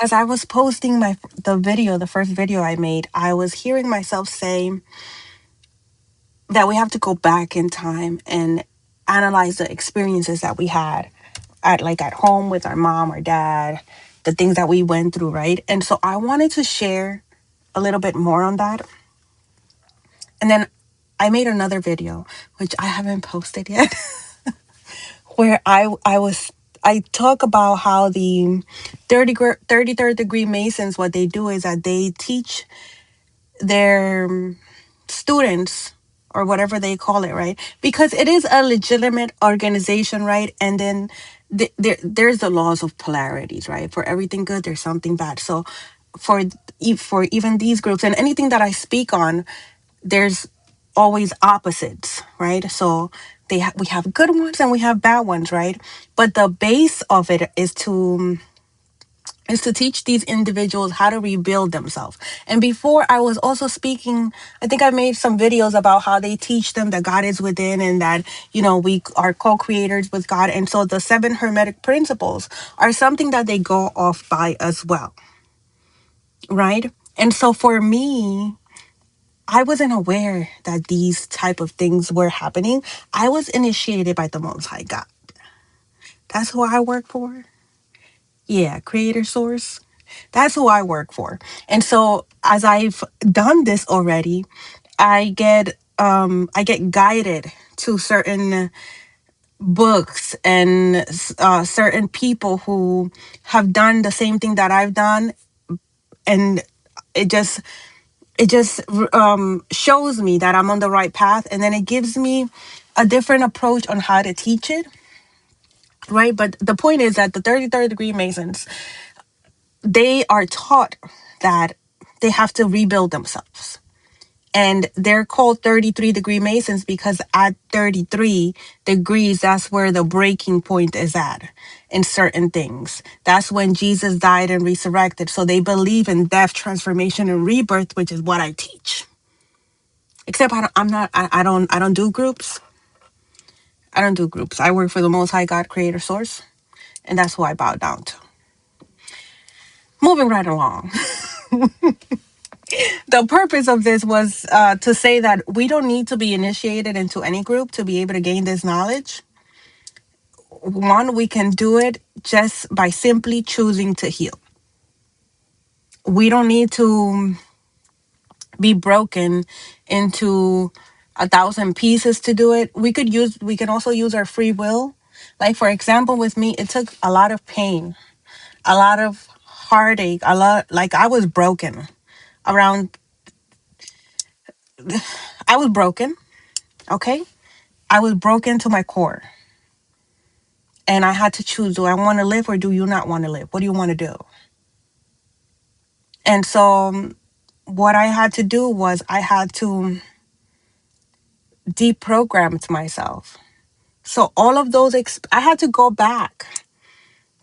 As I was posting the first video I made, I was hearing myself say that we have to go back in time and analyze the experiences that we had at home with our mom or dad, the things that we went through, right? And so I wanted to share a little bit more on that. And then I made another video, which I haven't posted yet, where I talk about how the 33rd degree Masons, what they do is that they teach their students or whatever they call it, right? Because it is a legitimate organization, right? And then there's the laws of polarities, right? For everything good, there's something bad. So for for even these groups and anything that I speak on, there's always opposites, right? So we have good ones and we have bad ones, right? But the base of it is to teach these individuals how to rebuild themselves. And before I was also speaking, I think I made some videos about how they teach them that God is within and that, we are co-creators with God. And so the 7 Hermetic principles are something that they go off by as well, right? And so for me, I wasn't aware that these type of things were happening. I was initiated by the Most High God. That's who I work for. Yeah, Creator Source. That's who I work for. And so as I've done this already, I get guided to certain books and certain people who have done the same thing that I've done, and it just shows me that I'm on the right path, and then it gives me a different approach on how to teach it, right? But the point is that the 33rd degree Masons, they are taught that they have to rebuild themselves. And they're called 33 degree Masons because at 33 degrees, that's where the breaking point is at in certain things. That's when Jesus died and resurrected. So they believe in death, transformation, and rebirth, which is what I teach. Except I don't do groups. I don't do groups. I work for the Most High God, Creator Source, and that's who I bow down to. Moving right along. The purpose of this was to say that we don't need to be initiated into any group to be able to gain this knowledge. One, we can do it just by simply choosing to heal. We don't need to be broken into 1,000 pieces to do it. We can also use our free will. Like for example, with me, it took a lot of pain, a lot of heartache, like I was broken around, I was broken, okay? I was broken to my core. And I had to choose, do I want to live or do you not want to live? What do you want to do? And so what I had to do was I had to deprogram myself. So all of those, I had to go back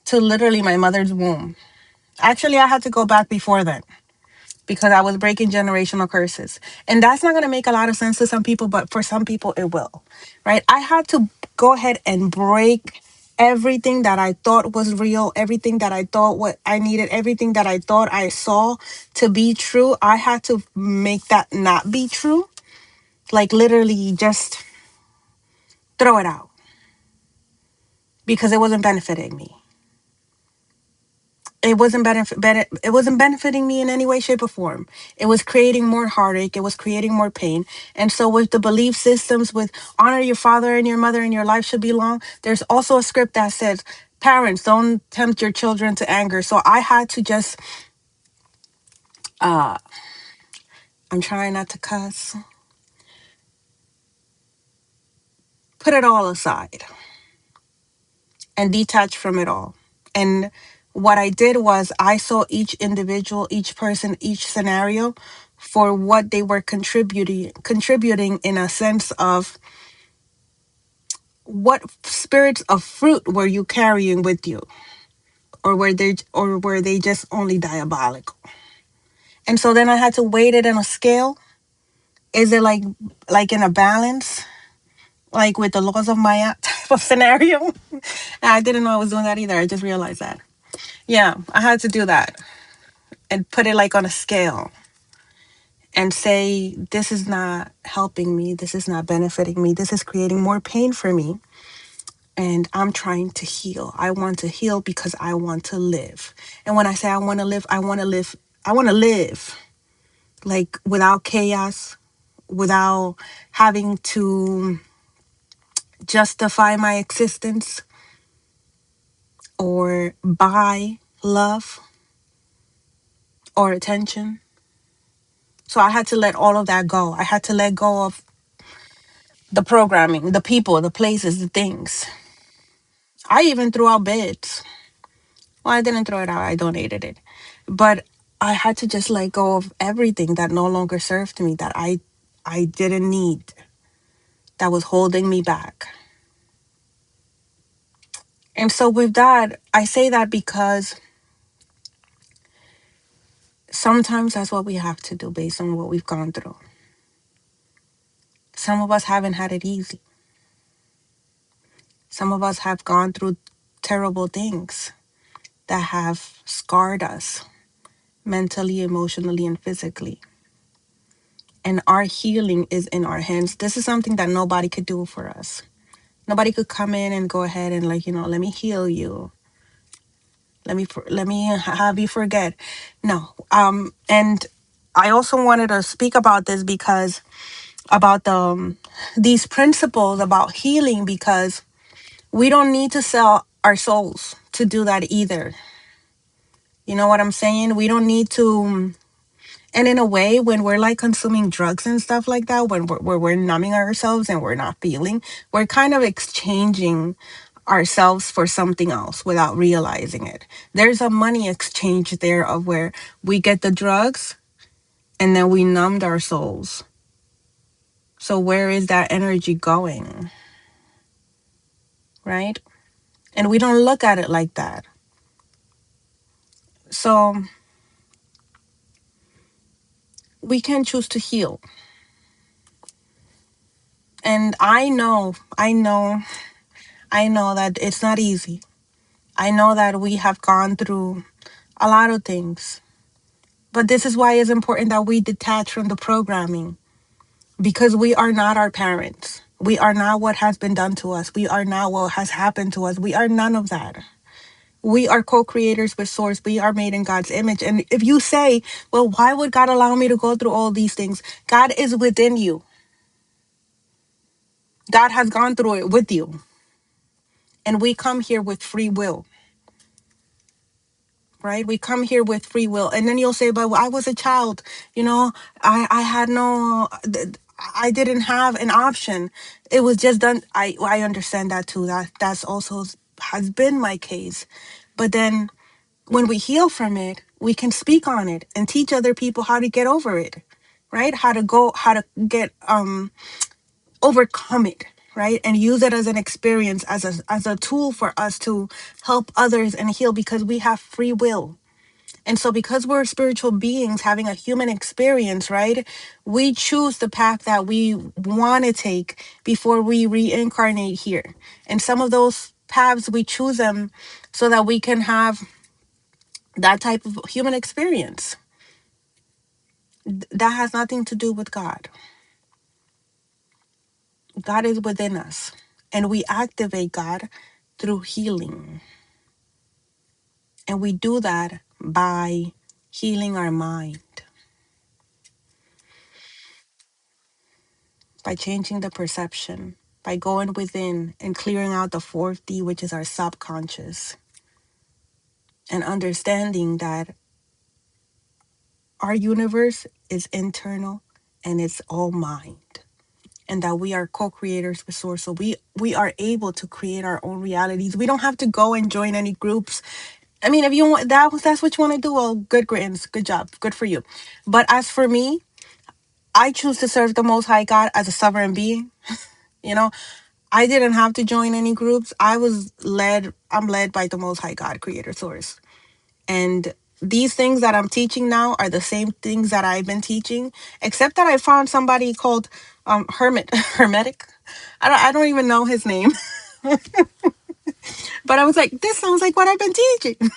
to literally my mother's womb. Actually, I had to go back before then because I was breaking generational curses. And that's not going to make a lot of sense to some people, but for some people it will, right? I had to go ahead and break everything that I thought was real, everything that I thought what I needed, everything that I thought I saw to be true. I had to make that not be true. Like literally just throw it out because it wasn't benefiting me. It wasn't benefiting me in any way, shape, or form. It was creating more heartache. It was creating more pain. And so with the belief systems, with honor your father and your mother and your life should be long, there's also a script that says, parents, don't tempt your children to anger. So I had to just, I'm trying not to cuss, put it all aside and detach from it all. And what I did was I saw each individual, each person, each scenario for what they were contributing in a sense of what spirits of fruit were you carrying with you, or were they just only diabolical. And so then I had to weight it in a scale. Is it like in a balance, like with the laws of Maya type of scenario? And I didn't know I was doing that either. I just realized that. Yeah, I had to do that and put it like on a scale and say, this is not helping me. This is not benefiting me. This is creating more pain for me. And I'm trying to heal. I want to heal because I want to live. And when I say I want to live, I want to live. I want to live like without chaos, without having to justify my existence or buy love or attention. So I had to let all of that go. I had to let go of the programming, the people, the places, the things. I even threw out bits. Well, I didn't throw it out, I donated it. But I had to just let go of everything that no longer served me, that I didn't need, that was holding me back. And so with that, I say that because sometimes that's what we have to do based on what we've gone through. Some of us haven't had it easy. Some of us have gone through terrible things that have scarred us mentally, emotionally, and physically. And our healing is in our hands. This is something that nobody could do for us. Nobody could come in and go ahead and, like, let me heal you. Let me have you forget. No. And I also wanted to speak about this because about these principles about healing, because we don't need to sell our souls to do that either. You know what I'm saying? We don't need to. And in a way, when we're like consuming drugs and stuff like that, when we're numbing ourselves and we're not feeling, we're kind of exchanging ourselves for something else without realizing it. There's a money exchange there of where we get the drugs and then we numbed our souls. So where is that energy going? Right? And we don't look at it like that. So we can choose to heal. And I know that it's not easy. I know that we have gone through a lot of things. But this is why it's important that we detach from the programming, because we are not our parents. We are not what has been done to us. We are not what has happened to us. We are none of that. We are co-creators with Source. We are made in God's image. And if you say, well, why would God allow me to go through all these things? God is within you. God has gone through it with you. And we come here with free will, right? We come here with free will. And then you'll say, but I was a child, I had no, I didn't have an option. It was just done. I understand that too. That's also has been my case. But then when we heal from it, we can speak on it and teach other people how to get over it, right? How to get, overcome it, right? And use it as an experience, as a tool for us to help others and heal, because we have free will. And so because we're spiritual beings having a human experience, right? We choose the path that we want to take before we reincarnate here. And some of those paths, we choose them so that we can have that type of human experience. That has nothing to do with God. God is within us. And we activate God through healing. And we do that by healing our mind, by changing the perception, by going within and clearing out the fourth D, which is our subconscious, and understanding that our universe is internal and it's all mind. And that we are co-creators with Source. So we are able to create our own realities. We don't have to go and join any groups. I mean, if you want that's what you want to do, well, good grins, good job, good for you. But as for me, I choose to serve the Most High God as a sovereign being. You know, I didn't have to join any groups. I'm led by the Most High God, Creator Source. And these things that I'm teaching now are the same things that I've been teaching, except that I found somebody called Hermetic. I don't even know his name. But I was like, this sounds like what I've been teaching.